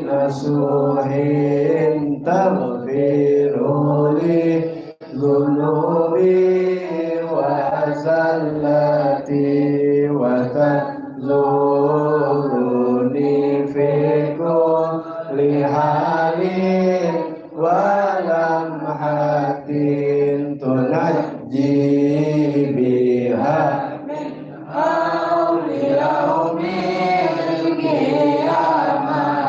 nasuhin taghfiruli dhunubi wa zallati wa tazuruni fi kulli halin wa lamhatin tunajji biha min hauli yaumil qiyamati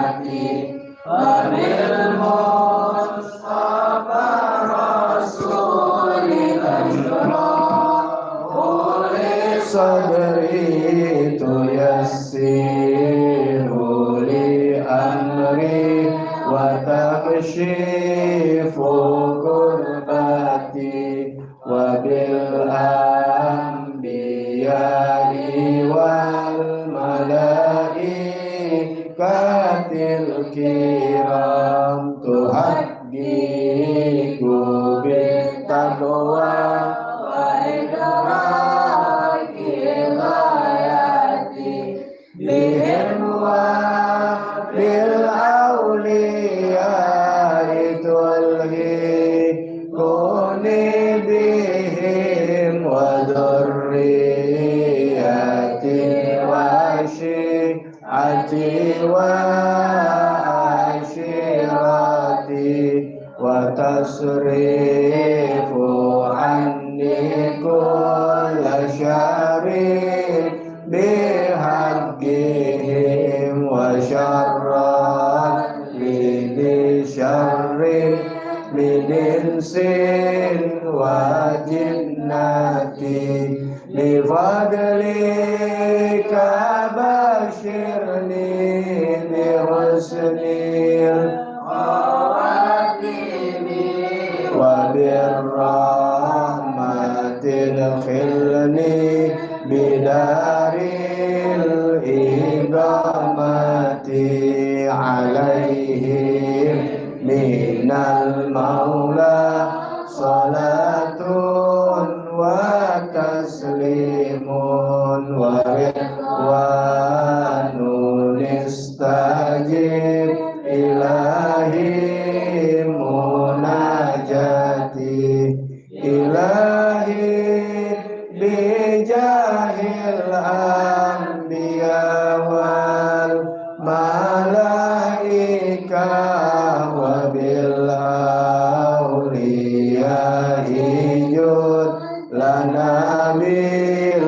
wa bil mustafa rasulillah sadri tuyassiru li amri wa takshifu kurbati wa bil anbiya'i wal malaikatil kiram tuhaddiqu bit taqwa wa idrakil ayati bihim wa bil awliya'i tulhiquni bihim wa dhurriyyati wa syi'ati wa ashirati wa tasrifu anni kulla syarrin bihaqqihim wa syarran li syarrin min insin wa jinnati li fadlika bashirni bi husnil khawatimi wa birrahmatil khilni bidaril iqamati alaihim minal maula salatun wa taslimun wa ridwanun istajib ilahi munajati ilahi bijahil anbiya wal malaika wa bil awliya hijud lana bil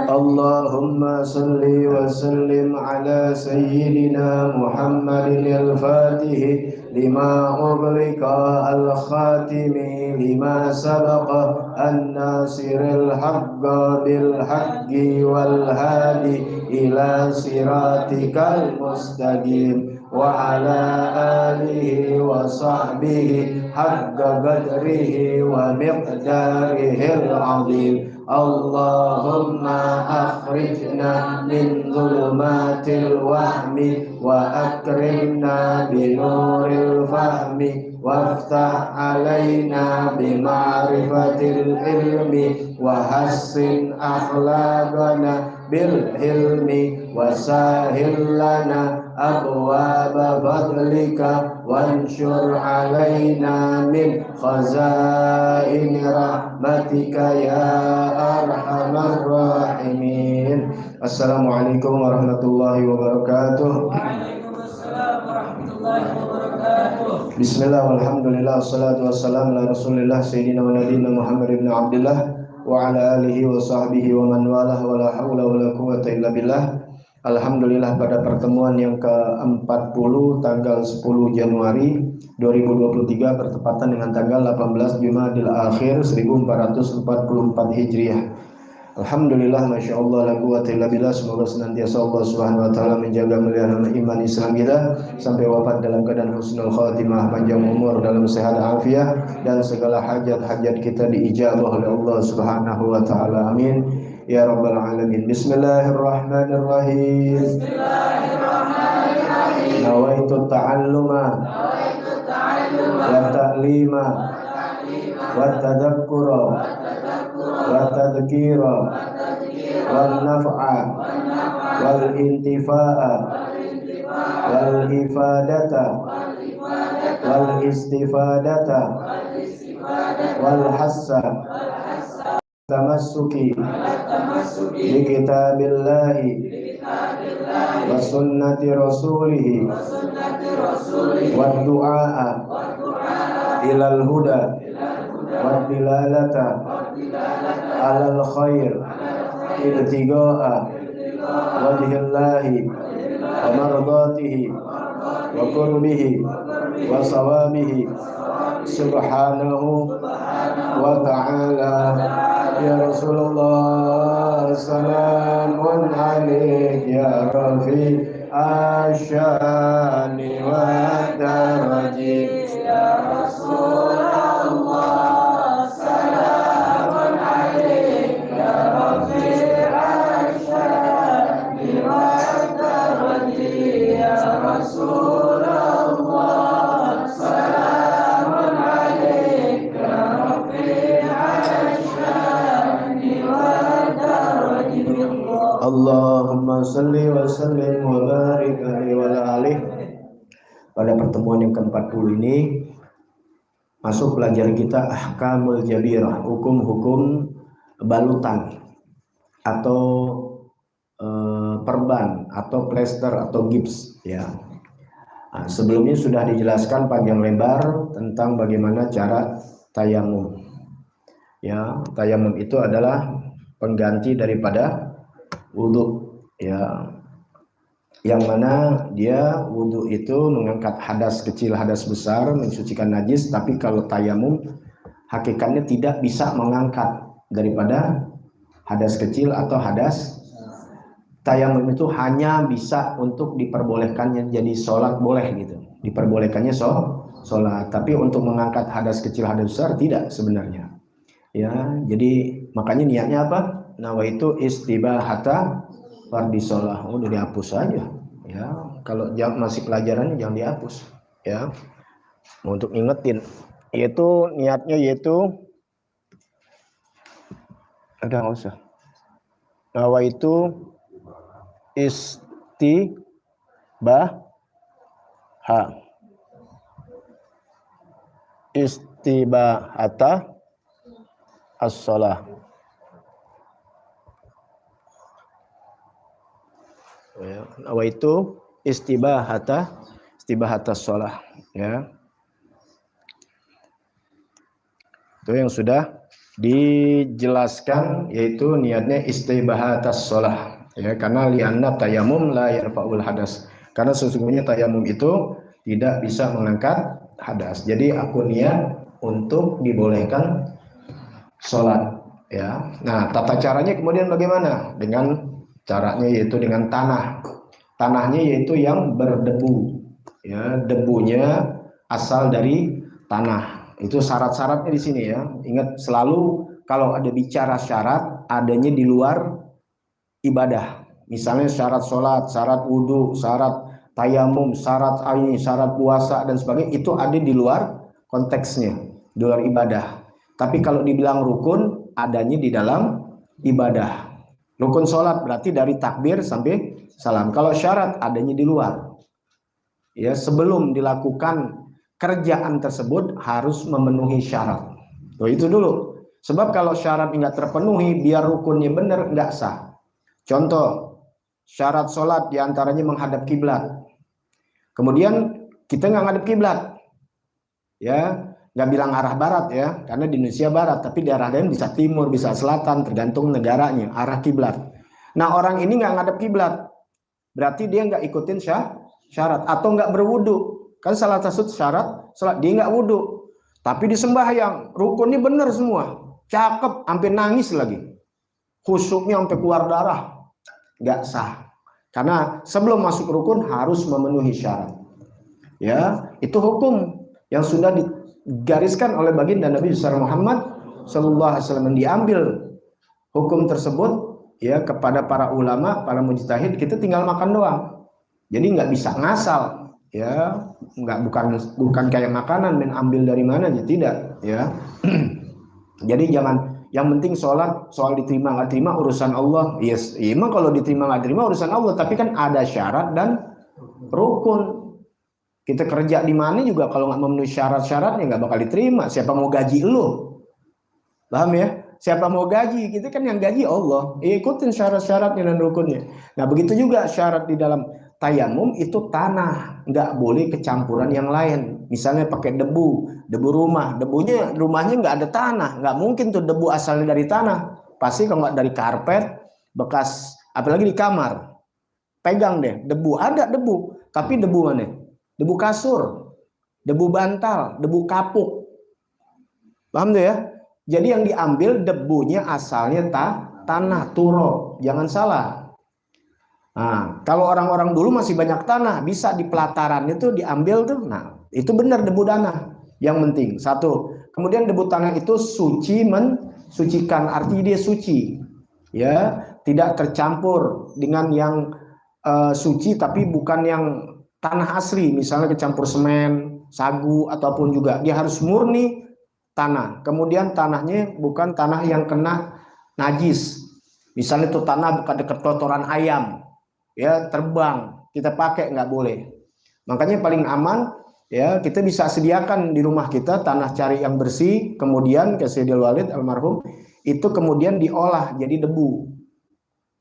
Allahumma salli wa sallim ala sayyidina Muhammadin al-Fatih lima ughliqa al-khatimi lima sabaqa an-nasiril haqqa bil haqqi wal hadi ila siratikal mustaqim wa ala alihi wa sahbihi haqqa qadrihi wa miqdarihil azim. Allahumma akhrijna min dhulumatil wahmi wa akrimna binuril fahmi waftah alaina bima'rifatil ilmi wa hassin akhlaqana bil hilmi wa sahil lana abwaba fadlika wanshur alaina min khazaini rahmatika ya arhamar rahimin. Assalamualaikum warahmatullahi wabarakatuh. Waalaikumsalam warahmatullahi wabarakatuh. Bismillah walhamdulillah wassalatu wassalamu ala rasulillah sayyidina wa nabiyina Muhammad ibn Abdullah wa ala alihi wa sahbihi wa man walah wa la hawla wa la quwwata illa billah. Alhamdulillah pada pertemuan yang ke-40 tanggal 10 Januari 2023 bertepatan dengan tanggal 18 Jumadil Akhir 1444 Hijriah. Alhamdulillah, Masya Allah, la quwwata illa billah. Semoga senantiasa Allah Subhanahu wa ta'ala menjaga melihara iman Islam kita sampai wafat dalam keadaan husnul khatimah, panjang umur dalam sehat afiat, dan segala hajat-hajat kita diijabah oleh Allah Subhanahu wa ta'ala. Amin ya rabbal alamin. Bismillahirrahmanirrahim. Bismillahirrahmanirrahim. Nawaitu ta'alluma wa ta'lima wa tadakkura wa tadhkira wal naf'a wal intifa'a wal ifadata wal istifadata wal hassa tamassuki bi kitabillahi wa sunnati rasulihi wa du'a ilal huda wa dilalata alal khair ibtiga'a wajhillahi wa mardatihi wa qurbihi wa sawabihi subhanahu wa ta'ala. Ya Rasulullah salamun alaik ya rafi asyani wa daraji. Ya Rasulullah salamun alaik ya rafi asyani wa daraji. Ya Rasulullah salamun alaik ya rafi Allahumma salli wa sallim wa barik alaihi wa alihi. Pada pertemuan yang ke-40 ini masuk pelajaran kita ahkamul jabirah, hukum-hukum balutan atau perban atau plester atau gips ya. Nah, sebelumnya sudah dijelaskan panjang lebar tentang bagaimana cara tayamum. Ya, tayamum itu adalah pengganti daripada wudhu ya, yang mana dia wudhu itu mengangkat hadas kecil hadas besar, mensucikan najis, tapi kalau tayamum hakikatnya tidak bisa mengangkat daripada hadas kecil atau hadas. Tayamum itu hanya bisa untuk diperbolehkannya jadi sholat boleh gitu, diperbolehkannya sholat, tapi untuk mengangkat hadas kecil hadas besar tidak sebenarnya ya. Jadi makanya niatnya apa? Nawaitu istibahata fardhi shalah. Udah dihapus aja ya, kalau masih pelajaran jangan dihapus ya, untuk ingetin yaitu niatnya yaitu udah nggak usah. Nawaitu istibahata as-shalah ya, nawaitu istibahata shalah ya. Itu yang sudah dijelaskan, yaitu niatnya istibahatas shalah ya, karena li'anna tayamum la yarfa'ul hadas, karena sesungguhnya tayamum itu tidak bisa mengangkat hadas. Jadi aku niat untuk dibolehkan sholat ya. Nah, tata caranya kemudian bagaimana? Dengan caranya yaitu dengan tanahnya yaitu yang berdebu ya, debunya asal dari tanah. Itu syarat-syaratnya di sini ya. Ingat selalu kalau ada bicara syarat, adanya di luar ibadah. Misalnya syarat sholat, syarat wudhu, syarat tayamum, syarat ini, syarat puasa dan sebagainya, itu ada di luar konteksnya, di luar ibadah. Tapi kalau dibilang rukun, adanya di dalam ibadah. Rukun sholat berarti dari takbir sampai salam. Kalau syarat adanya di luar. Ya, sebelum dilakukan kerjaan tersebut harus memenuhi syarat. Tuh, itu dulu. Sebab kalau syarat nggak terpenuhi, biar rukunnya benar nggak sah. Contoh, syarat sholat diantaranya menghadap kiblat. Kemudian kita nggak ngadep kiblat, ya, nggak bilang arah barat ya, karena di Indonesia barat, tapi di arah lain bisa timur, bisa selatan, tergantung negaranya arah kiblat. Nah, orang ini nggak ngadep kiblat, berarti dia nggak ikutin syarat atau nggak berwudu. Kan salah satu syarat sholat dia nggak wudu, tapi disembahyang rukunnya bener semua, cakep, sampai nangis lagi, khusyuknya sampai keluar darah, nggak sah. Karena sebelum masuk rukun harus memenuhi syarat. Ya, itu hukum yang sudah digariskan oleh baginda Nabi Muhammad SAW. Diambil hukum tersebut ya kepada para ulama, para mujtahid, kita tinggal makan doang. Jadi nggak bisa ngasal, ya, bukan kayak makanan dan ambil dari mana aja, tidak, ya. Jadi jangan, yang penting sholat, soal diterima nggak terima urusan Allah. Yes, emang kalau diterima nggak terima urusan Allah, tapi kan ada syarat dan rukun. Kita kerja di mana juga kalau nggak memenuhi syarat-syaratnya nggak bakal diterima. Siapa mau gaji lu? Paham ya? Siapa mau gaji? Kita kan yang gaji Allah. Ikutin syarat-syaratnya dan rukunnya. Nah begitu juga syarat di dalam tayamum itu tanah, nggak boleh kecampuran yang lain. Misalnya pakai debu rumahnya nggak ada tanah, nggak mungkin tuh debu asalnya dari tanah. Pasti kalau nggak dari karpet bekas, apalagi di kamar. Pegang deh, debu ada debu, tapi debu mana? Debu kasur, debu bantal, debu kapuk. Paham tuh ya? Jadi yang diambil debunya asalnya tanah, turab. Jangan salah. Nah, kalau orang-orang dulu masih banyak tanah, bisa di pelataran itu diambil tuh. Nah, itu benar debu tanah. Yang penting satu. Kemudian debu tanah itu suci, mensucikan, artinya dia suci. Ya, tidak tercampur dengan yang suci tapi bukan yang tanah asli, misalnya kecampur semen, sagu, ataupun juga dia harus murni tanah. Kemudian tanahnya bukan tanah yang kena najis. Misalnya itu tanah bukan dekat kotoran ayam, ya terbang, kita pakai nggak boleh. Makanya paling aman ya kita bisa sediakan di rumah kita tanah cari yang bersih, kemudian ke Sayyidil Walid almarhum itu kemudian diolah jadi debu.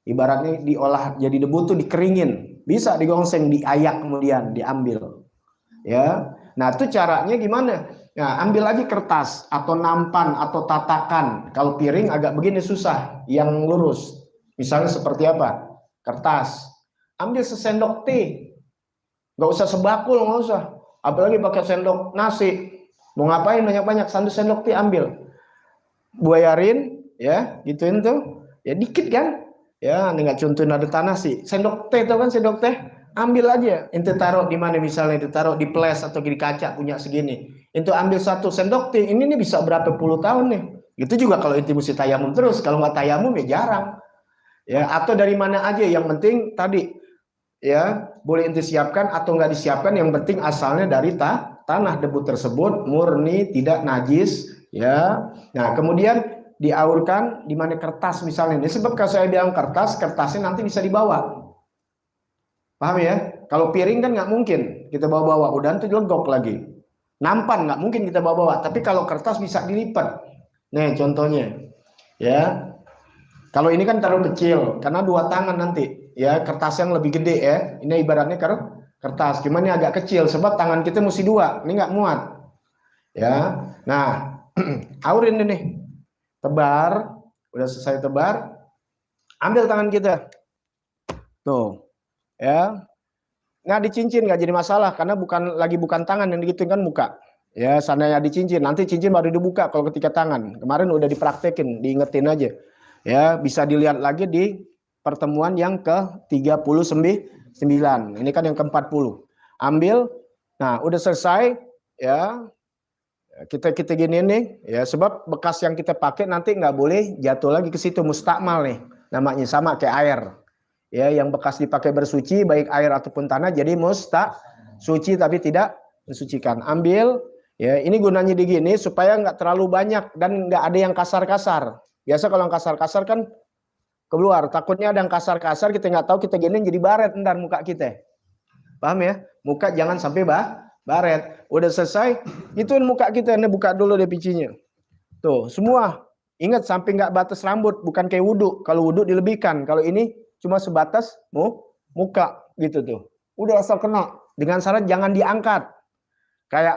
Ibaratnya diolah jadi debu tuh dikeringin, bisa digongseng, diayak kemudian diambil. Ya, nah itu caranya gimana? Nah, ambil lagi kertas atau nampan atau tatakan. Kalau piring agak begini susah, yang lurus. Misalnya seperti apa? Kertas. Ambil sesendok teh, nggak usah sebakul, nggak usah. Apalagi pakai sendok nasi. Mau ngapain banyak-banyak? 1 sendok teh ambil. Buayarin, ya, gituin tuh. Ya dikit kan? Ya, ini nggak contohin ada tanah sih. Sendok teh itu kan sendok teh, ambil aja. Ente taruh di mana misalnya, ditaruh di ples atau di kaca punya segini. Ente ambil 1 sendok teh, ini nih bisa berapa puluh tahun nih. Itu juga kalau ente mesti tayamum terus. Kalau nggak tayamum ya jarang. Ya, atau dari mana aja. Yang penting tadi, ya boleh ente siapkan atau nggak disiapkan. Yang penting asalnya dari tanah debu tersebut murni, tidak najis. Ya, nah kemudian diaurkan di mana kertas misalnya. Ini sebab kalau saya bilang kertasnya nanti bisa dibawa. Paham ya? Kalau piring kan nggak mungkin kita bawa-bawa, udah nanti legok lagi. Nampan nggak mungkin kita bawa-bawa, tapi kalau kertas bisa dilipat. Nih contohnya, ya. Kalau ini kan terlalu kecil, karena 2 tangan nanti, ya kertas yang lebih gede ya. Ini ibaratnya kertas, cuman ini agak kecil, sebab tangan kita mesti 2, ini nggak muat. Ya, nah, aurin ini. Tebar, udah selesai tebar, ambil tangan kita, tuh, ya, nggak dicincin nggak jadi masalah karena bukan tangan yang digituin kan muka, ya, seandainya dicincin, nanti cincin baru dibuka kalau ketika tangan. Kemarin udah dipraktekin, diingetin aja, ya, bisa dilihat lagi di pertemuan yang ke-39, ini kan yang ke-40, ambil, nah, udah selesai, ya. Kita gini nih ya, sebab bekas yang kita pakai nanti nggak boleh jatuh lagi ke situ, mustakmal nih namanya, sama kayak air ya, yang bekas dipakai bersuci baik air ataupun tanah jadi suci tapi tidak mensucikan. Ambil ya, ini gunanya digini supaya nggak terlalu banyak dan nggak ada yang kasar-kasar. Biasa kalau yang kasar-kasar kan keluar, takutnya ada yang kasar-kasar kita nggak tahu, kita gini jadi baret ntar muka kita. Paham ya? Muka jangan sampai baret. Udah selesai, ituin muka kita, ini buka dulu deh picinya. Tuh, semua. Ingat sampai nggak batas rambut, bukan kayak wudhu. Kalau wudhu dilebihkan, kalau ini cuma sebatas muka gitu tuh. Udah asal kena. Dengan syarat jangan diangkat.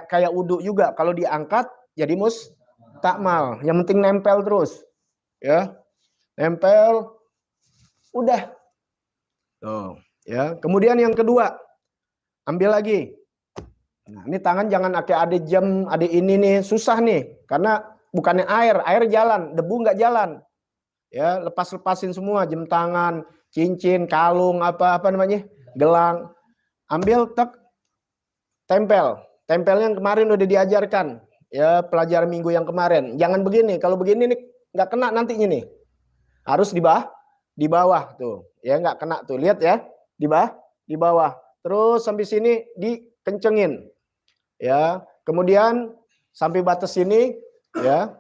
Kayak wudhu juga, kalau diangkat jadi mustakmal. Yang penting nempel terus. Ya. Nempel. Udah. Tuh, ya. Kemudian yang kedua, ambil lagi. Nah, ini tangan jangan ada jam, ada ini nih, susah nih. Karena bukannya air jalan, debu nggak jalan. Ya, lepasin semua, jam tangan, cincin, kalung, apa namanya, gelang. Ambil, tek, tempel. Tempelnya yang kemarin udah diajarkan. Ya, pelajaran minggu yang kemarin. Jangan begini, kalau begini nih nggak kena nantinya nih. Harus di bawah tuh. Ya, nggak kena tuh. Lihat ya, di bawah. Terus sampai sini dikencengin. Ya, kemudian sampai batas sini, ya,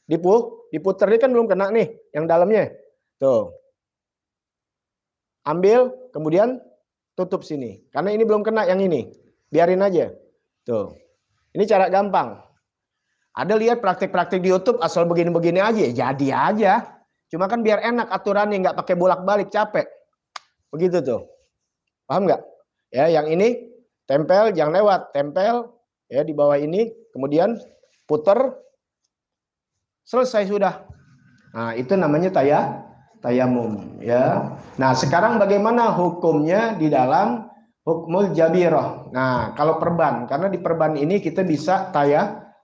diputer, ini kan belum kena nih, yang dalamnya, tuh, ambil, kemudian tutup sini. Karena ini belum kena yang ini. Biarin aja. Tuh. Ini cara gampang. Ada lihat praktek-praktek di YouTube asal begini-begini aja, jadi aja. Cuma kan biar enak aturannya, nggak pakai bolak-balik, capek. Begitu tuh. Paham nggak? Ya, yang ini tempel, jangan lewat. Tempel ya di bawah ini, kemudian puter. Selesai sudah. Nah, itu namanya tayamum ya. Nah, sekarang bagaimana hukumnya di dalam hukmul jabirah. Nah, kalau perban, karena di perban ini kita bisa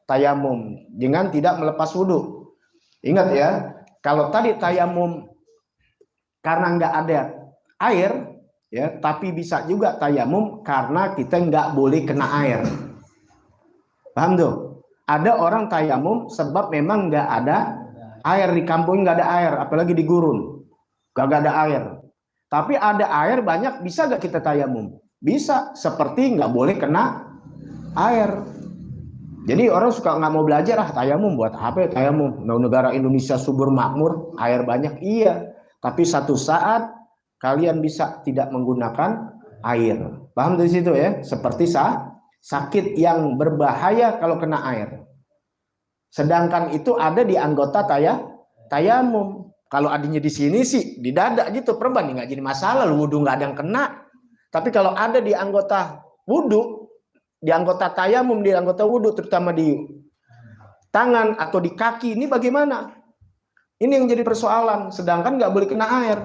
tayamum dengan tidak melepas wudhu. Ingat ya, kalau tadi tayamum karena nggak ada air, ya, tapi bisa juga tayamum karena kita nggak boleh kena air. Paham tuh? Ada orang tayamum sebab memang nggak ada air di kampung, nggak ada air, apalagi di gurun, nggak ada air. Tapi ada air banyak, bisa nggak kita tayamum? Bisa, seperti nggak boleh kena air. Jadi orang suka nggak mau belajar, tayamum buat apa ya tayamum? Nah, negara Indonesia subur makmur, air banyak, iya. Tapi satu saat kalian bisa tidak menggunakan air. Paham dari situ ya? Seperti sakit yang berbahaya kalau kena air. Sedangkan itu ada di anggota tayamum. Kalau adanya di sini sih di dada gitu perban nggak jadi masalah, wudhu nggak ada yang kena. Tapi kalau ada di anggota wudhu, di anggota tayamum, di anggota wudhu, terutama di tangan atau di kaki, ini bagaimana? Ini yang jadi persoalan. Sedangkan nggak boleh kena air.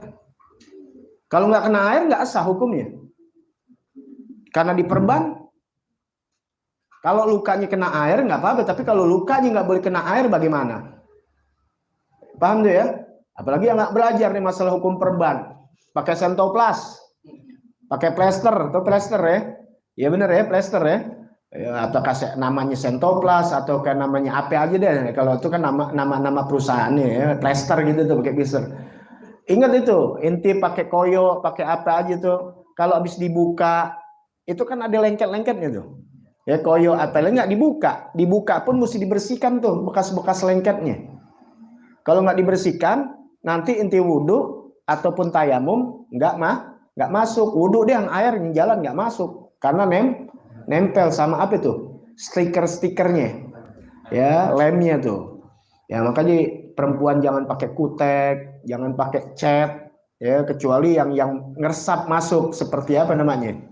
Kalau nggak kena air nggak sah hukumnya. Karena di perban, kalau lukanya kena air nggak apa-apa, tapi kalau lukanya nggak boleh kena air bagaimana? Paham tuh ya? Apalagi yang nggak belajar nih masalah hukum perban, pakai sentoplas, pakai plester atau plester ya? Ya bener ya plester ya? Atau kasih namanya sentoplas atau kayak namanya apa aja deh. Kalau itu kan nama perusahaannya ya, plester gitu tuh pakai plester. Ingat itu, inti pakai koyo, pakai apa aja tuh. Kalau habis dibuka, itu kan ada lengket-lengketnya tuh. Ya koyo apa nggak dibuka pun mesti dibersihkan tuh bekas-bekas lengketnya. Kalau nggak dibersihkan, nanti inti wudhu ataupun tayamum nggak masuk. Wudhu deh yang air yang jalan nggak masuk karena nempel sama apa tuh stiker-stikernya, ya lemnya tuh. Ya makanya perempuan jangan pakai kutek, jangan pakai cat, ya kecuali yang ngeresap masuk seperti apa namanya.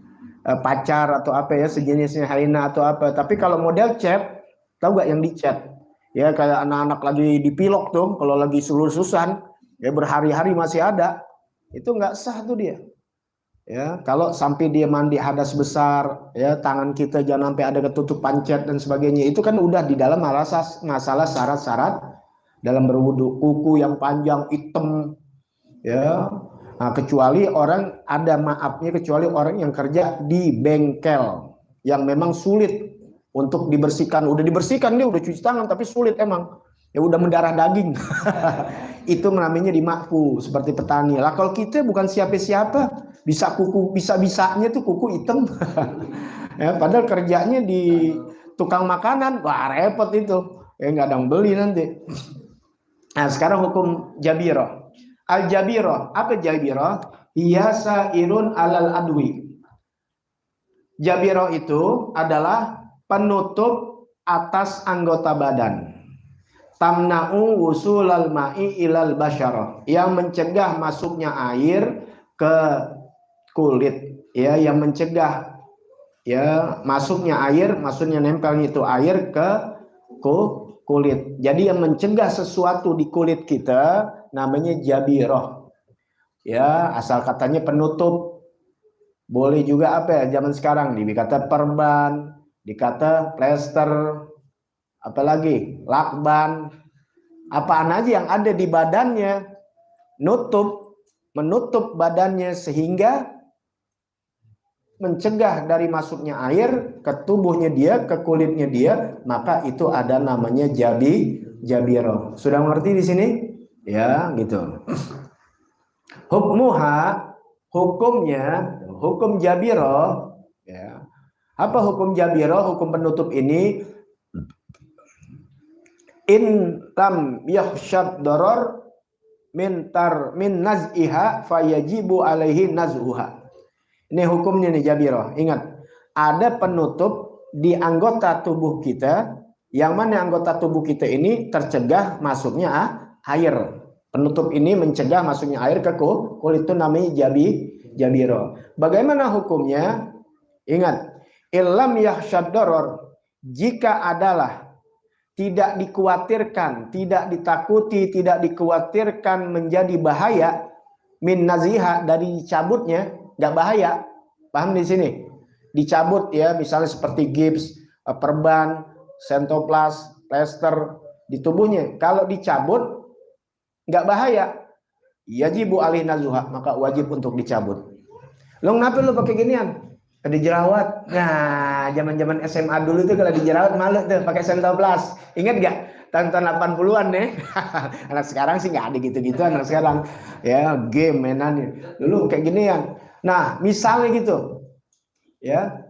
Pacar atau apa ya sejenisnya Haina atau apa. Tapi kalau model cat, tahu nggak yang dicat? Ya kayak anak-anak lagi dipilok tuh, kalau lagi sulus-susan, ya berhari-hari masih ada, itu nggak sah tuh dia. Ya kalau sampai dia mandi hadas besar, ya tangan kita jangan sampai ada ketutupan cat dan sebagainya, itu kan udah di dalam masalah syarat-syarat dalam berwudu. Kuku yang panjang hitam, ya. Nah, kecuali orang ada maafnya, kecuali orang yang kerja di bengkel yang memang sulit untuk dibersihkan. Udah dibersihkan dia udah cuci tangan tapi sulit emang. Ya udah mendarah daging. Itu namanya dimakfu seperti petani. Lah kalau kita bukan siapa-siapa, bisa kuku bisa-bisanya tuh kuku hitam. Ya, padahal kerjanya di tukang makanan, wah repot itu. Ya nggak ada yang beli nanti. Nah, sekarang hukum jabirah. Al-jabirah, apa jabirah? Hiya irun alal adwi. Jabirah itu adalah penutup atas anggota badan. Tamna'u wusulal ma'i ilal basyarah, yang mencegah masuknya air ke kulit, ya, yang mencegah ya masuknya air, maksudnya nempelnya itu air ke kulit. Jadi yang mencegah sesuatu di kulit kita namanya jabirah. Ya, asal katanya penutup. Boleh juga apa ya zaman sekarang dikata perban, dikata plester, apalagi lakban, apaan aja yang ada di badannya menutup badannya sehingga mencegah dari masuknya air ke tubuhnya dia, ke kulitnya dia, maka itu ada namanya jabirah. Sudah mengerti di sini? Ya, gitu. Hukmuha, hukumnya, hukum jabirah, ya. Apa hukum jabirah? Hukum penutup ini, in lam yakhshad darar min naz'iha fayajibu alaihi naz'uha. Ini hukumnya nih Jabirah. Ingat, ada penutup di anggota tubuh kita, yang mana anggota tubuh kita ini tercegah masuknya air. Penutup ini mencegah masuknya air ke kulit, itu namanya Jabirah. Bagaimana hukumnya? Ingat, illam yahsyad darar, jika adalah tidak dikhawatirkan, tidak ditakuti, tidak dikhawatirkan menjadi bahaya, min naziha, dari dicabutnya, nggak bahaya. Paham di sini? Dicabut ya, misalnya seperti gips, perban, sentoplas, plester di tubuhnya. Kalau dicabut nggak bahaya, yajibu alih nazuha, maka wajib untuk dicabut. Lo kenapa lo pakai ginian? Dijerawat. Nah, zaman-zaman SMA dulu tuh kalau dijerawat malu tuh pakai sentoplas. Ingat gak? Tahun-tahun 80-an nih. Anak sekarang sih nggak ada gitu-gitu anak sekarang. Ya, game mainannya. Dulu kayak ginian. Nah, misalnya gitu. Ya.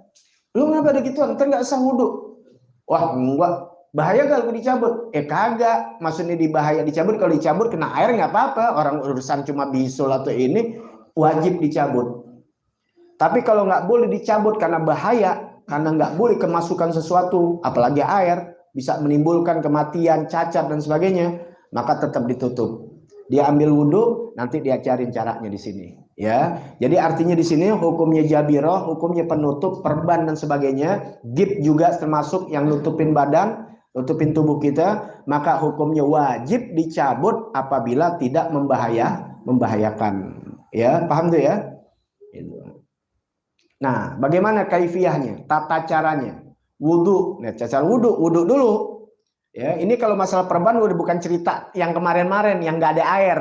Lu ngapa ada gituan? Ntar nggak sah wudu. Wah, enggak. Bahaya kalau dicabut? Kagak. Maksudnya bahaya dicabut, kalau dicabut kena air nggak apa-apa. Orang urusan cuma bisul atau ini wajib dicabut. Tapi kalau nggak boleh dicabut karena bahaya, karena nggak boleh kemasukan sesuatu, apalagi air, bisa menimbulkan kematian, cacat dan sebagainya, maka tetap ditutup. Dia ambil wudhu, nanti dia cariin caranya di sini. Ya, jadi artinya di sini hukumnya Jabirah, hukumnya penutup, perban dan sebagainya, gip juga termasuk yang nutupin badan, nutupin tubuh kita, maka hukumnya wajib dicabut apabila tidak membahayakan. Ya, paham tuh ya? Nah, bagaimana kaifiyahnya, tata caranya? Wudhu, nah, cara wudhu dulu. Ya, ini kalau masalah perban udah bukan cerita yang kemarin-kemarin yang nggak ada air.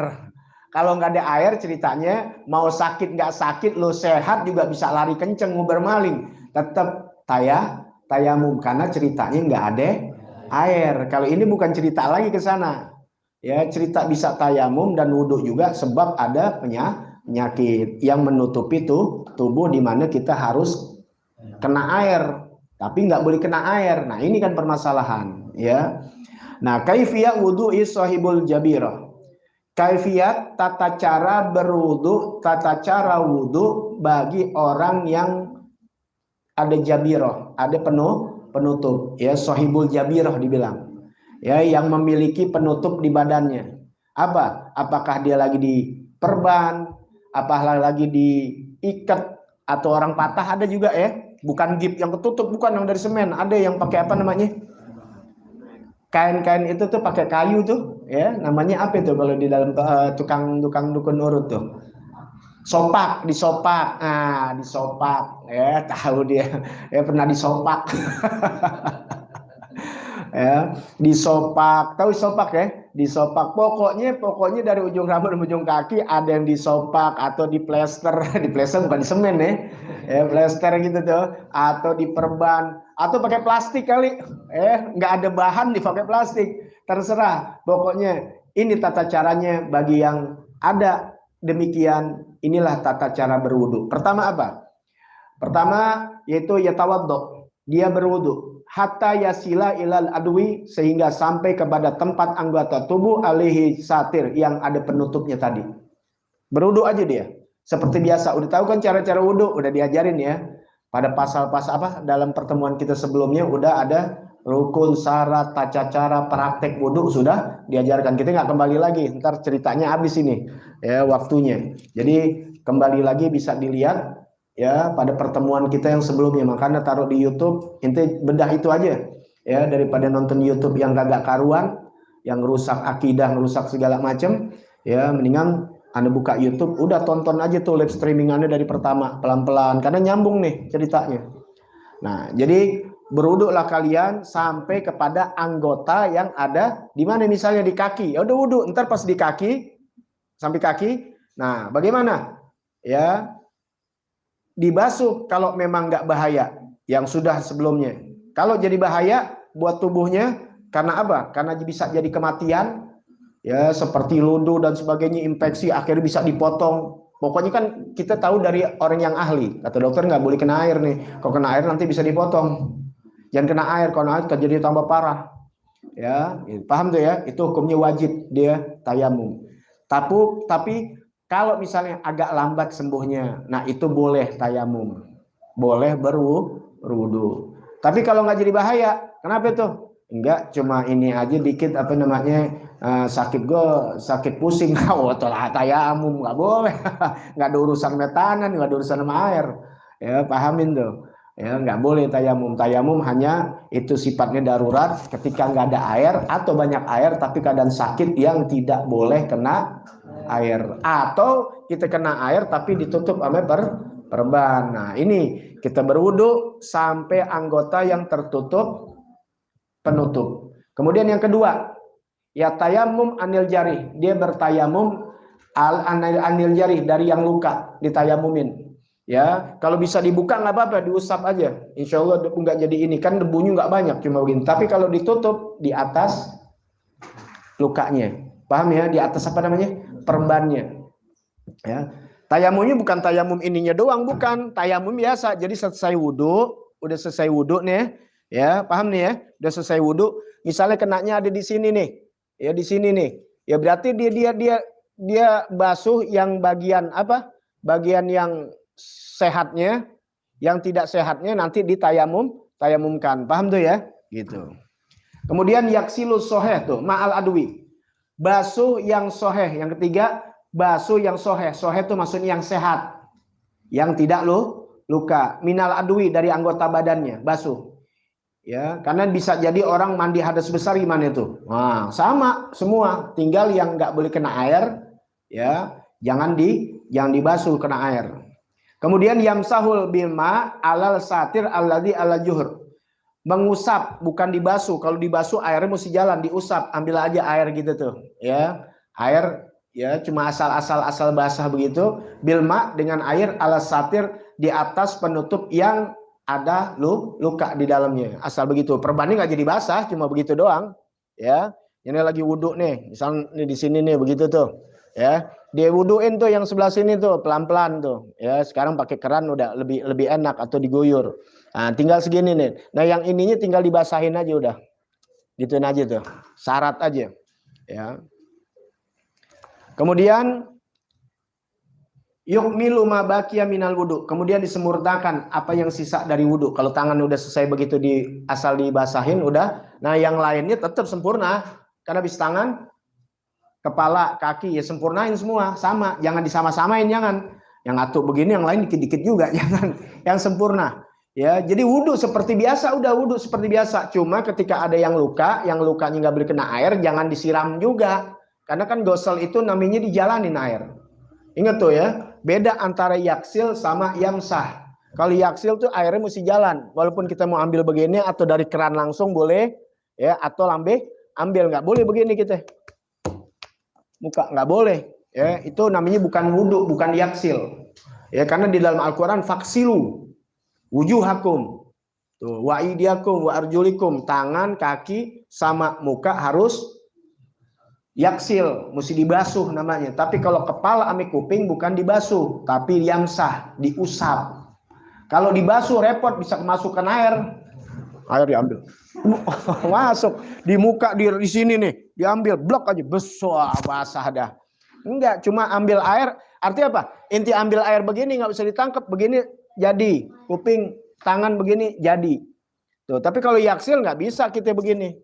Kalau nggak ada air ceritanya mau sakit nggak sakit, lo sehat juga bisa lari kenceng, nguber maling, tetap tayamum karena ceritanya nggak ada air. Kalau ini bukan cerita lagi ke sana. Ya, cerita bisa tayamum dan wudhu juga sebab ada penyakit yang menutupi tubuh di mana kita harus kena air, tapi nggak boleh kena air. Nah, ini kan permasalahan, ya. Nah, kaifiyah wudu'i sahibul Jabirah. Kaifiyat tata cara berwudu, tata cara wudu bagi orang yang ada Jabirah, ada penutup, ya, sahibul Jabirah dibilang. Ya, yang memiliki penutup di badannya. Apa? Apakah dia lagi diperban, apakah lagi diikat, atau orang patah ada juga ya, bukan gip yang ketutup, bukan yang dari semen, ada yang pakai apa namanya, kain-kain itu tuh pakai kayu tuh, ya, namanya apa itu kalau di dalam tukang dukun urut tuh, sopak, disopak, nah disopak, ya tahu dia, ya pernah disopak. Ya, disopak, tahu sopak ya, disopak, pokoknya dari ujung rambut ke ujung kaki ada yang disopak atau diplester. Diplester bukan di semen ya, plester gitu tuh, atau diperban atau pakai plastik kali, nggak ada bahan dipakai plastik, terserah, pokoknya ini tata caranya bagi yang ada demikian. Inilah tata cara berwudu. Pertama apa? Pertama yaitu yatawaddo, dia berwudu hatta yasila ilal adwi, sehingga sampai kepada tempat anggota tubuh alihi satir, yang ada penutupnya tadi. Berwudu aja dia seperti biasa. Udah tahu kan cara-cara wudu, udah diajarin ya pada pasal-pasal apa dalam pertemuan kita sebelumnya, udah ada rukun, syarat, tata cara, praktek wudu sudah diajarkan. Kita nggak kembali lagi, ntar ceritanya habis ini ya waktunya. Jadi kembali lagi bisa dilihat ya pada pertemuan kita yang sebelumnya, makanya taruh di YouTube, inti bedah itu aja ya, daripada nonton YouTube yang gak karuan, yang rusak akidah, rusak segala macam ya, mendingan Anda buka YouTube, udah tonton aja tuh live streamingannya dari pertama pelan-pelan, karena nyambung nih ceritanya. Nah, jadi berwuduklah kalian sampai kepada anggota yang ada di mana, misalnya di kaki, ya udah wudhu, ntar pas di kaki sampai kaki, nah bagaimana ya, dibasuh kalau memang nggak bahaya yang sudah sebelumnya. Kalau jadi bahaya buat tubuhnya, karena apa? Karena bisa jadi kematian ya, seperti ludu dan sebagainya, infeksi, akhirnya bisa dipotong. Pokoknya kan kita tahu dari orang yang ahli, kata dokter nggak boleh kena air nih, kalau kena air nanti bisa dipotong, jangan kena air, kalau air terjadi tambah parah ya. Paham tuh ya, itu hukumnya wajib dia tayamum. Tapi Kalau misalnya agak lambat sembuhnya, nah itu boleh tayamum, boleh berwudu. Tapi kalau nggak jadi bahaya, kenapa itu? Enggak, cuma ini aja dikit apa namanya sakit pusing, oh telah tayamum nggak boleh, nggak ada urusan metanan, nggak ada urusan sama air, ya pahamin tuh. Ya nggak boleh tayamum. Tayamum hanya itu sifatnya darurat ketika nggak ada air atau banyak air tapi keadaan sakit yang tidak boleh kena air, atau kita kena air tapi ditutup oleh perban. Nah ini kita berwudu sampai anggota yang tertutup penutup. Kemudian yang kedua, ya tayamum anil jarih, dia bertayamum anil jarih dari yang luka ditayamumin. Ya, kalau bisa dibuka nggak apa-apa, diusap aja. Insya Allah nggak jadi ini, kan debunya nggak banyak, cuma begini. Tapi kalau ditutup di atas lukanya, paham ya? Di atas apa namanya? Perbannya. Ya, tayamumnya bukan tayamum ininya doang, bukan. Tayamum biasa. Jadi selesai wudhu, udah selesai wudhu nih, ya, paham nih ya? Udah selesai wudhu, misalnya kenanya ada di sini nih, ya di sini nih, ya berarti dia basuh yang bagian apa? Bagian yang sehatnya, yang tidak sehatnya nanti tayamumkan, paham tuh ya, gitu. Kemudian yaksilus soheh tuh ma'al adwi, basuh yang soheh. Yang ketiga, basuh yang soheh. Soheh tuh maksudnya yang sehat, yang tidak luka. Minal adwi, dari anggota badannya, basuh. Ya, karena bisa jadi orang mandi hadas besar gimana itu? Nah, sama semua, tinggal yang nggak boleh kena air, ya, jangan dibasuh kena air. Kemudian yamsahul bima alal satir alladzi ala juhur. Mengusap, bukan dibasuh. Kalau dibasuh airnya mesti jalan, diusap, ambil aja air gitu tuh, ya. Air ya cuma asal basah begitu, bilma dengan air ala satir di atas penutup yang ada luka di dalamnya. Asal begitu. Perbannya nggak jadi basah, cuma begitu doang, ya. Ini lagi wudhu nih, misalnya di sini nih begitu tuh, ya. Dia wuduin tuh yang sebelah sini tuh pelan-pelan tuh, ya. Sekarang pakai keran udah lebih enak atau diguyur. Nah, tinggal segini nih. Nah, yang ininya tinggal dibasahin aja udah, gituin aja tuh, syarat aja, ya. Kemudian yukmilu ma baqiya minal wudu. Kemudian disemurtakan apa yang sisa dari wudu. Kalau tangan udah selesai begitu asal dibasahin udah. Nah, yang lainnya tetap sempurna. Karena habis tangan, kepala, kaki ya sempurnain semua sama. Jangan disama-samain, jangan. Yang satu begini, yang lain dikit-dikit juga, jangan. Yang sempurna. Ya, jadi wudu seperti biasa, udah wudu seperti biasa. Cuma ketika ada yang lukanya nggak boleh kena air, jangan disiram juga. Karena kan gosel itu namanya dijalanin air. Ingat tuh ya, beda antara yaksil sama yamsah. Kalau yaksil tuh airnya mesti jalan. Walaupun kita mau ambil begini atau dari keran langsung boleh, ya, atau ambil, nggak boleh begini kita. Muka nggak boleh, ya. Itu namanya bukan wudu, bukan yaksil. Ya, karena di dalam Al-Qur'an faksilu wujuhakum. Tuh, wa idiakum wa arjulikum, tangan, kaki sama muka harus yaksil, mesti dibasuh namanya. Tapi kalau kepala ame kuping bukan dibasuh, tapi yamsah, diusap. Kalau dibasuh repot, bisa kemasukan air diambil, masuk di muka di sini nih, diambil blok aja, besar basah dah. Enggak, cuma ambil air. Artinya apa? Inti ambil air begini nggak bisa ditangkap, begini jadi, kuping, tangan begini jadi. Tuh, tapi kalau yaksil nggak bisa kita begini.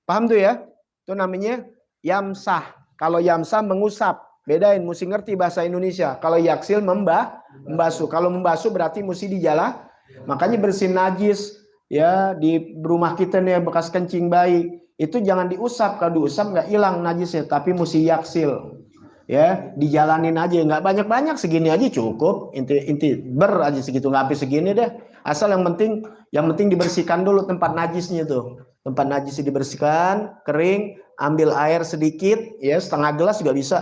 Paham tuh ya? Itu namanya yamsah. Kalau yamsah mengusap, bedain, mesti ngerti bahasa Indonesia. Kalau yaksil membasuh. Kalau membasuh berarti mesti dijala. Makanya bersihin najis ya di rumah kita nih bekas kencing bayi, itu jangan diusap. Kalau diusap nggak hilang najisnya, tapi mesti yaksil. Ya, dijalanin aja, nggak banyak-banyak, segini aja cukup. Inti aja segitu, nggak habis segini deh. Asal yang penting dibersihkan dulu tempat najisnya tuh. Tempat najisnya dibersihkan, kering, ambil air sedikit, ya setengah gelas juga bisa.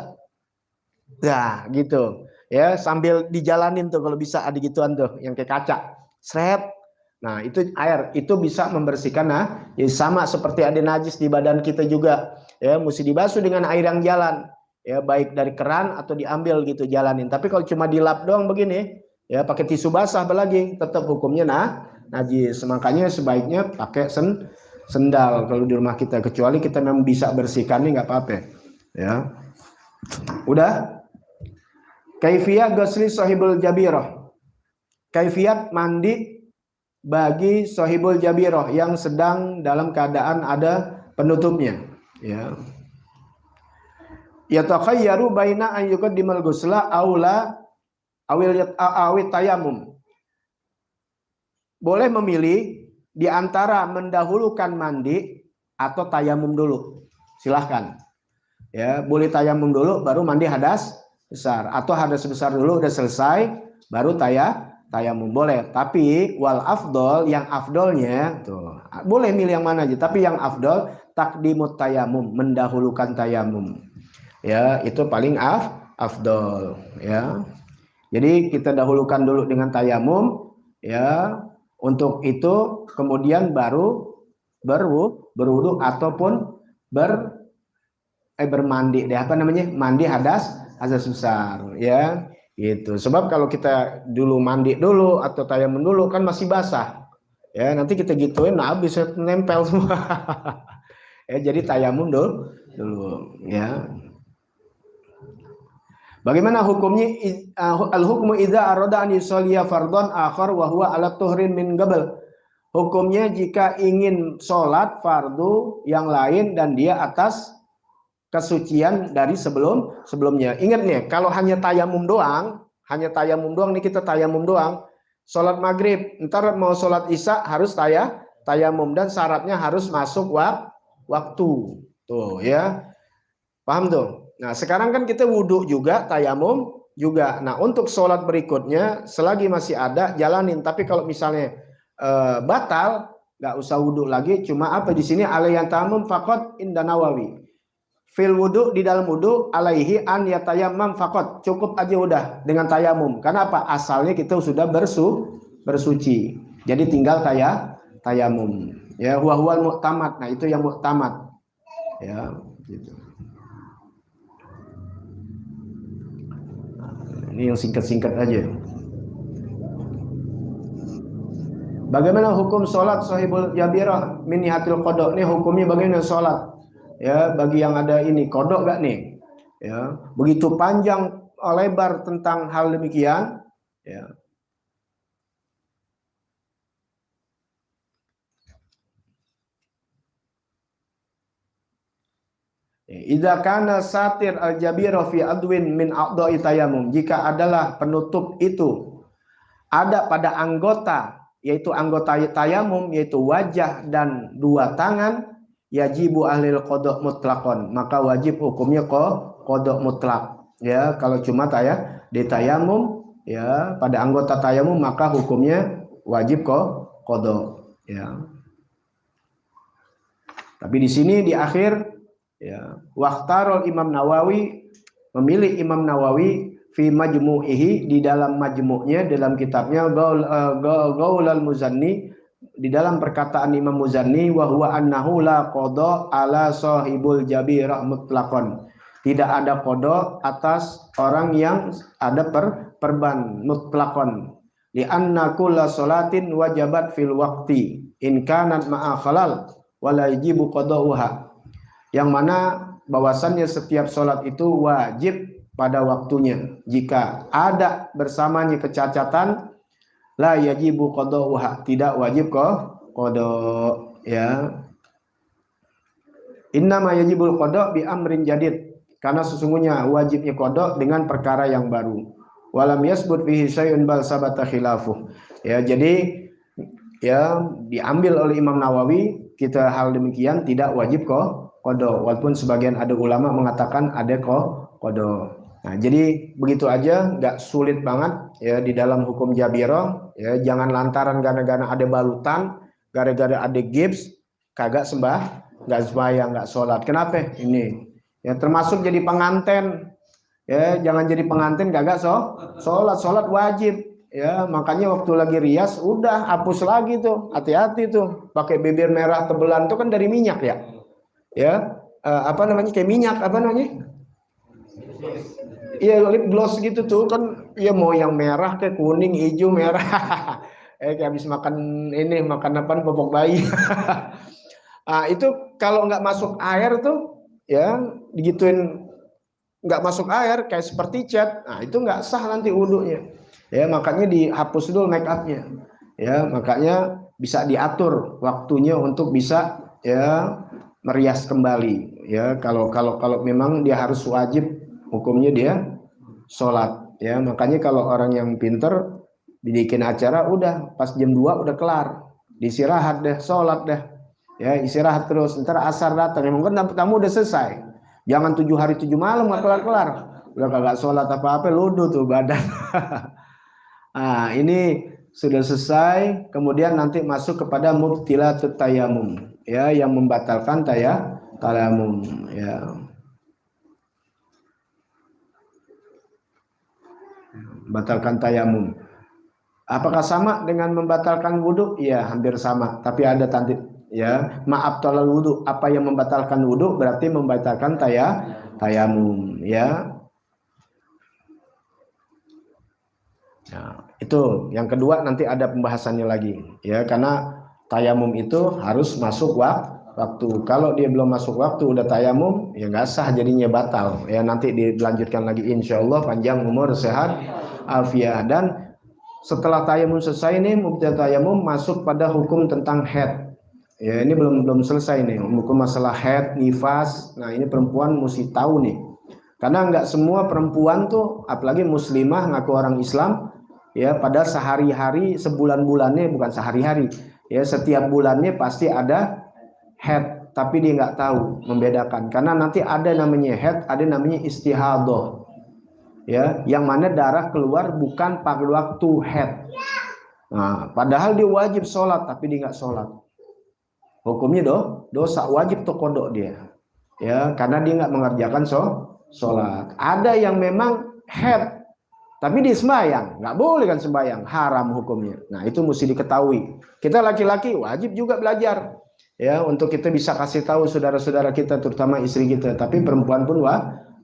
Nah, gitu. Ya, sambil dijalanin tuh kalau bisa ada gituan tuh yang kayak kaca. Sret. Nah, itu air itu bisa membersihkan. Nah, ya sama seperti ada najis di badan kita juga. Ya, mesti dibasuh dengan air yang jalan. Ya, baik dari keran atau diambil gitu jalanin. Tapi kalau cuma dilap doang begini, ya pakai tisu basah apalagi, tetap hukumnya najis. Makanya sebaiknya pakai sendal kalau di rumah kita, kecuali kita memang bisa bersihkan, nggak apa-apa. Ya. Udah? Kaifiyah ghusli sahibul jabirah. Kaifiat mandi bagi sahibul jabirah yang sedang dalam keadaan ada penutupnya, ya. Yatakhayyaru baina an yuqaddimal ghusla aula awit tayamum. Boleh memilih di antara mendahulukan mandi atau tayamum dulu. Silahkan. Ya, boleh tayamum dulu baru mandi hadas besar, atau hadas besar dulu udah selesai baru tayamum boleh. Tapi wal afdol, yang afdolnya tuh boleh milih yang mana aja, tapi yang afdol takdimut tayamum, mendahulukan tayamum. Ya, itu paling afdol, ya. Jadi kita dahulukan dulu dengan tayamum, ya. Untuk itu kemudian baru berwudu ataupun bermandi deh, apa namanya, mandi hadas besar, ya gitu. Sebab kalau kita dulu mandi dulu atau tayamum dulu kan masih basah, ya nanti kita gituin nah bisa nempel semua. Ya, jadi tayamum dulu, ya. Bagaimana hukumnya? Al-hukmu idza arada an yusalliya fardhan akhar wa huwa ala tuhrin min qabl. Hukumnya jika ingin sholat fardu yang lain dan dia atas kesucian dari sebelumnya. Ingat nih, kalau hanya tayamum doang nih, kita tayamum doang. Sholat maghrib, ntar mau sholat isya harus tayamum dan syaratnya harus masuk waktu. Tuh ya. Paham tuh? Nah, sekarang kan kita wudhu juga, tayamum juga. Nah, untuk sholat berikutnya selagi masih ada jalanin. Tapi kalau misalnya batal, nggak usah wudhu lagi. Cuma apa di sini alayan tamum faqat inda Nawawi. Fil wudhu, di dalam wudhu alaihi an yatayammam faqat. Cukup aja udah dengan tayamum. Karena apa? Asalnya kita sudah bersuci. Jadi tinggal tayamum. Ya, huwal mu'tamad. Nah, itu yang mu'tamad. Ya, gitu. Ini yang singkat-singkat aja. Bagaimana hukum sholat sahibul jabirah min nihatil qada? Ini hukumnya bagaimana sholat? Ya, bagi yang ada ini kodok gak nih? Ya, begitu panjang lebar tentang hal demikian. Ya. Idza kana satir al-jabirah fi adwin min a'dha'i tayamum, jika adalah penutup itu ada pada anggota, yaitu anggota tayamum, yaitu wajah dan dua tangan, yajibu ahlil qada mutlaqan, maka wajib hukumnya qada mutlak. Ya, kalau cuma di tayamum, ya pada anggota tayamum, maka hukumnya wajib qada, ya. Tapi di sini di akhir, ya, waqtarul Imam Nawawi, memilih Imam Nawawi fi majmu'ihi, di dalam majmu'nya, dalam kitabnya Gaulal Muzanni, di dalam perkataan Imam Muzanni, wa huwa annahu la qada ala sahibul jabirah mutlaqan, tidak ada qada atas orang yang ada perban mutlaqan, li anna kulla salatin wajabat fil waqti in kanat ma'a khalal wa la yajibu qada'uha, yang mana bahwasannya setiap sholat itu wajib pada waktunya. Jika ada bersamanya kecacatan, la yajibu qada'uha, tidak wajib qada, ya. Innama yajibul qada bi amrin jadid, karena sesungguhnya wajibnya qada dengan perkara yang baru. Walam yasbut fihi syai'un bal sabata khilafuh. Ya, jadi ya diambil oleh Imam Nawawi kita hal demikian tidak wajib qada, walaupun sebagian ada ulama mengatakan ada qada. Nah, jadi begitu aja, nggak sulit banget ya di dalam hukum jabirah, ya. Jangan lantaran gara-gara ada balutan, gara-gara ada gips, kagak nggak sembahyang, nggak sholat. Kenapa? Ini ya termasuk jadi pengantin, ya jangan jadi pengantin kagak sholat wajib. Ya, makanya waktu lagi rias udah hapus lagi tuh, hati-hati tuh, pakai bibir merah tebelan tuh kan dari minyak ya, ya apa namanya, kayak minyak apa namanya, iya lip gloss gitu tuh kan, ya mau yang merah kayak kuning, hijau, merah, kayak habis makan apa, popok bayi. Itu kalau nggak masuk air tuh, ya digituin nggak masuk air kayak seperti cat, nah itu nggak sah nanti wudunya. Ya makanya dihapus dulu make upnya. Ya makanya bisa diatur waktunya untuk bisa ya merias kembali. Ya kalau memang dia harus wajib hukumnya dia sholat. Ya makanya kalau orang yang pinter dibikin acara udah pas jam 2 udah kelar, disirahat deh, sholat deh. Ya istirahat terus, ntar asar datang, yang mungkin tamu udah selesai. Jangan 7 hari 7 malam nggak kelar-kelar. Udah kagak sholat apa-apa, luduh tuh badan. Nah, ini sudah selesai, kemudian nanti masuk kepada mubtilatut tayamum, ya, yang membatalkan tayamum, ya. Batalkan tayamum. Apakah sama dengan membatalkan wudhu? Ya, hampir sama, tapi ada tandit, ya. Maaf tolal wudhu, apa yang membatalkan wudhu berarti membatalkan tayamum, ya. Nah, itu yang kedua nanti ada pembahasannya lagi, ya, karena tayamum itu harus masuk waktu. Kalau dia belum masuk waktu udah tayamum, ya nggak sah, jadinya batal. Ya nanti dilanjutkan lagi insya Allah, panjang umur, sehat, afiat. Dan setelah tayamum selesai nih, mubtilat tayamum masuk pada hukum tentang haid. Ya ini belum selesai nih, hukum masalah haid, nifas. Nah ini perempuan mesti tahu nih, karena nggak semua perempuan tuh, apalagi muslimah ngaku orang Islam, ya pada sehari-hari, sebulan-bulannya, bukan sehari-hari, ya setiap bulannya pasti ada haid, tapi dia nggak tahu membedakan. Karena nanti ada namanya haid, ada namanya istihadah. Ya, yang mana darah keluar bukan pada waktu haid. Nah, padahal dia wajib sholat tapi dia nggak sholat. Hukumnya dosa, wajib tuh kodok dia. Ya, karena dia nggak mengerjakan sholat. Ada yang memang haid tapi dia sembahyang, nggak boleh kan sembahyang, haram hukumnya. Nah itu mesti diketahui. Kita laki-laki wajib juga belajar, ya, untuk kita bisa kasih tahu saudara-saudara kita, terutama istri kita. Tapi perempuan pun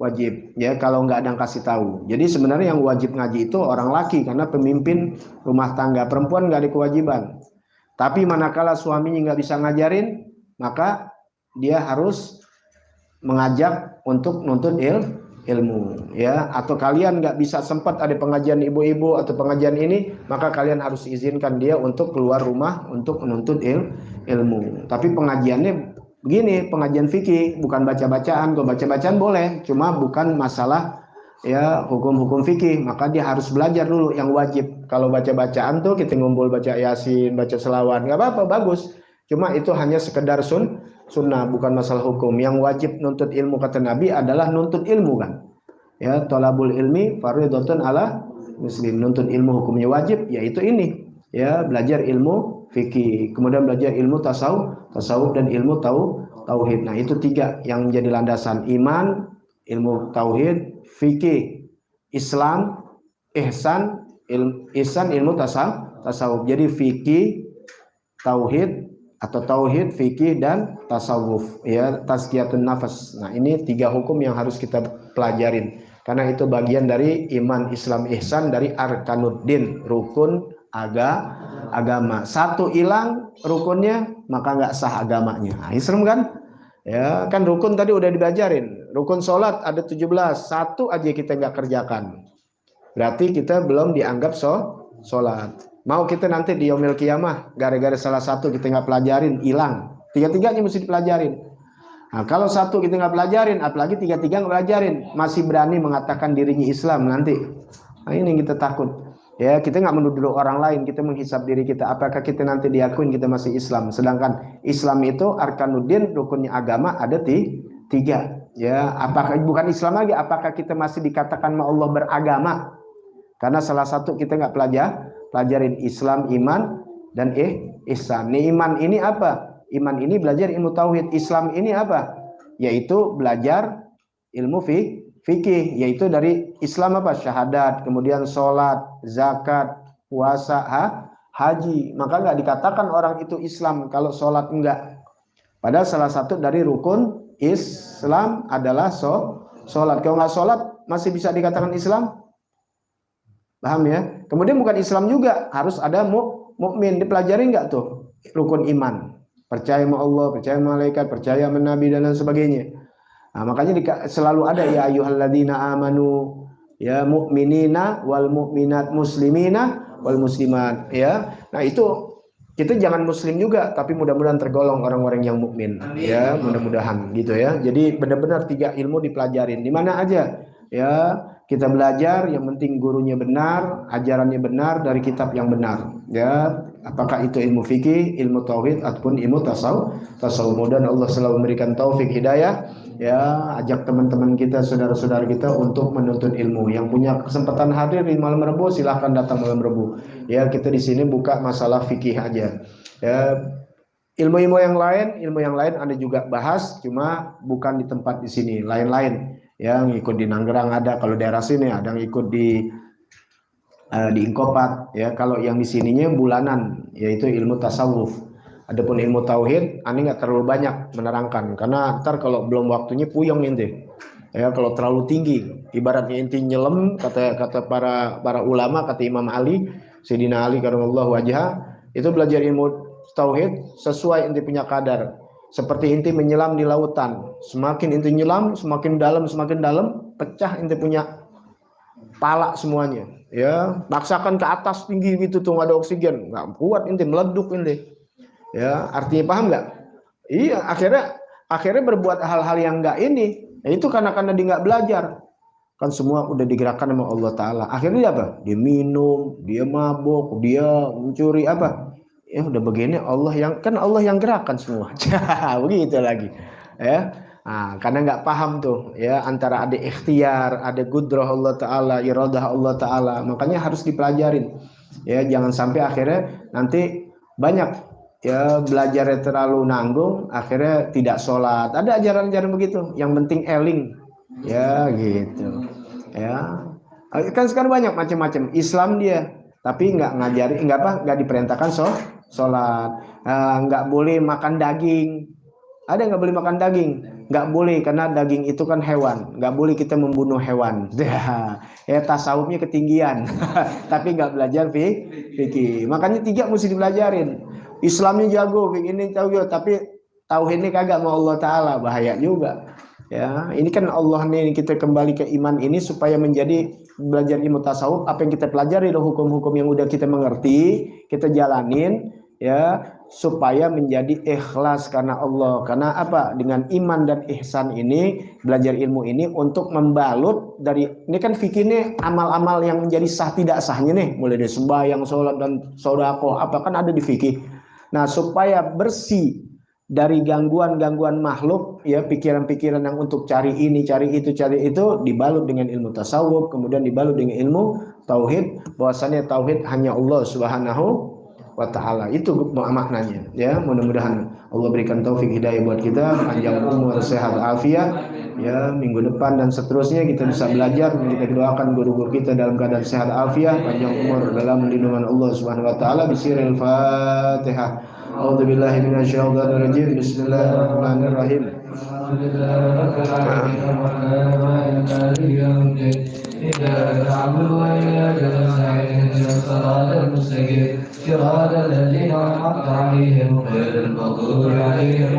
wajib, ya, kalau nggak ada yang kasih tahu. Jadi sebenarnya yang wajib ngaji itu orang laki, karena pemimpin rumah tangga. Perempuan nggak ada kewajiban. Tapi manakala suaminya nggak bisa ngajarin, maka dia harus mengajak untuk nuntut ilmu, ya. Atau kalian nggak bisa sempat ada pengajian ibu-ibu atau pengajian ini, maka kalian harus izinkan dia untuk keluar rumah untuk menuntut ilmu. Tapi pengajiannya begini, pengajian fikih, bukan baca-bacaan. Kalau baca-bacaan boleh, cuma bukan masalah, ya, hukum-hukum fikih. Maka dia harus belajar dulu yang wajib. Kalau baca-bacaan tuh kita ngumpul baca yasin, baca selawat, nggak apa-apa, bagus. Cuma itu hanya sekedar sunnah, bukan masalah hukum. Yang wajib nuntut ilmu kata Nabi adalah nuntut ilmu, kan. Ya, thalabul ilmi fardhatun ala muslim. Nuntut ilmu hukumnya wajib, yaitu ini, ya, belajar ilmu fikih, kemudian belajar ilmu tasawuf dan ilmu tauhid. Nah, itu 3 yang menjadi landasan: iman, ilmu tauhid, fikih, Islam, ihsan, ilmu tasawuf. Jadi fikih, tauhid atau tauhid, fikih dan tasawuf, ya, tazkiyatun nafas. Nah, ini 3 hukum yang harus kita pelajarin, karena itu bagian dari iman, Islam, ihsan, dari arkanuddin, rukun agama. Satu hilang rukunnya, maka nggak sah agamanya. Nah, serem kan? Ya, kan rukun tadi udah dibelajarin. Rukun sholat ada 17, satu aja kita nggak kerjakan, berarti kita belum dianggap sholat. Mau kita nanti di yaumil qiyamah gara-gara salah satu kita nggak pelajarin, hilang. 3-tiganya mesti dipelajarin. Nah, kalau satu kita nggak pelajarin, apalagi 3-3 nggak pelajarin, masih berani mengatakan dirinya Islam nanti. Nah, ini yang kita takut. Ya, kita nggak menuduh orang lain, kita menghisap diri kita. Apakah kita nanti diakuin kita masih Islam? Sedangkan Islam itu arkanuddin, rukunnya agama ada 3. Ya, apakah bukan Islam lagi? Apakah kita masih dikatakan Allah beragama? Karena salah satu kita nggak pelajarin Islam, iman, dan ihsan. Nih, iman ini apa? Iman ini belajar ilmu tauhid. Islam ini apa? Yaitu belajar ilmu fikih, yaitu dari Islam apa? Syahadat, kemudian sholat, zakat, puasa, haji. Maka nggak dikatakan orang itu Islam kalau sholat enggak. Padahal salah satu dari rukun Islam adalah sholat. Kalau nggak sholat masih bisa dikatakan Islam? Paham ya? Kemudian bukan Islam juga, harus ada mukmin. Dipelajari nggak tuh rukun iman? Percaya sama Allah, percaya sama malaikat, percaya sama Nabi dan lain sebagainya. Nah, makanya selalu ada ya ayyuhalladzina amanu ya mu'minina wal mu'minat muslimina wal muslimat ya. Nah, itu kita jangan muslim juga tapi mudah-mudahan tergolong orang-orang yang mukmin ya, mudah-mudahan gitu ya. Jadi benar-benar 3 ilmu dipelajarin di mana aja ya. Kita belajar, yang penting gurunya benar, ajarannya benar dari kitab yang benar ya. Apakah itu ilmu fikih, ilmu tauhid ataupun ilmu tasawuf. Mudah-mudahan Allah selalu memberikan taufik hidayah ya. Ajak teman-teman kita, saudara-saudara kita untuk menuntut ilmu. Yang punya kesempatan hadir di malam Rabu silahkan datang malam Rabu ya. Kita di sini buka masalah fikih aja ya. Ilmu yang lain Anda juga bahas, cuma bukan di tempat di sini, lain-lain. Yang ikut di Nanggerang ada, kalau daerah sini ada yang ikut di Ingkopat ya. Kalau yang di sininya bulanan, yaitu ilmu tasawuf. Adapun ilmu tauhid, Anda nggak terlalu banyak menerangkan, karena ntar kalau belum waktunya puyeng inti. Ya, kalau terlalu tinggi, ibaratnya inti nyelam, kata para ulama, kata Imam Ali, Sayyidina Ali karramallahu wajhah, itu belajar ilmu tauhid sesuai inti punya kadar. Seperti inti menyelam di lautan, semakin inti nyelam semakin dalam, pecah inti punya pala semuanya ya. Paksakan ke atas tinggi gitu tuh, nggak ada oksigen, nggak kuat inti, meleduk inti ya. Artinya paham nggak? Iya, akhirnya berbuat hal-hal yang nggak ini ya. Itu karena dia nggak belajar kan. Semua udah digerakkan sama Allah Ta'ala, akhirnya dia apa? Dia minum, dia mabuk, dia mencuri apa ya. Udah begini Allah yang gerakkan semua. Begitu lagi ya. Nah, karena nggak paham tuh ya, antara ada ikhtiar, ada gudrah Allah Ta'ala, iradah Allah Ta'ala, makanya harus dipelajarin ya. Jangan sampai akhirnya nanti banyak ya belajarnya terlalu nanggung, akhirnya tidak sholat. Ada ajaran-ajaran begitu, yang penting eling ya gitu ya. Kan sekarang banyak macam-macam Islam dia, tapi nggak diperintahkan sholat, nggak boleh makan daging. Ada nggak boleh makan daging? Nggak boleh, karena daging itu kan hewan, nggak boleh kita membunuh hewan. Ya tasawufnya ketinggian, tapi nggak belajar fikih. Makanya 3 mesti dipelajarin. Islamnya jago, fikih ini tahu, tapi tauhidnya kagak mau Allah Ta'ala, bahaya juga. Ya, ini kan Allah nih, kita kembali ke iman ini supaya menjadi belajar ilmu tasawuf. Apa yang kita pelajari loh, hukum-hukum yang udah kita mengerti, kita jalanin ya, supaya menjadi ikhlas karena Allah. Karena apa? Dengan iman dan ihsan ini, belajar ilmu ini untuk membalut dari, ini kan fikih ini amal-amal yang menjadi sah tidak sahnya nih, mulai dari sembahyang, sholat dan sedekah, apa kan ada di fikih. Nah, supaya bersih dari gangguan-gangguan makhluk ya, pikiran-pikiran yang untuk cari ini, cari itu, dibalut dengan ilmu tasawuf, kemudian dibalut dengan ilmu tauhid, bahwasannya tauhid hanya Allah Subhanahu wa Ta'ala. Itu maknanya ya. Mudah-mudahan Allah berikan taufik hidayah buat kita, panjang umur, sehat, afiat ya. Minggu depan dan seterusnya kita bisa belajar. Kita doakan guru-guru kita dalam keadaan sehat, afiat, panjang umur dalam lindungan Allah Subhanahu wa Ta'ala. Bismillahirrahmanirrahim. Fatihah. A'udzubillahi minasyaitonir rajim. Bismillahirrahmanirrahim. صراط الذين أنعمت عليهم غير المغضوب عليهم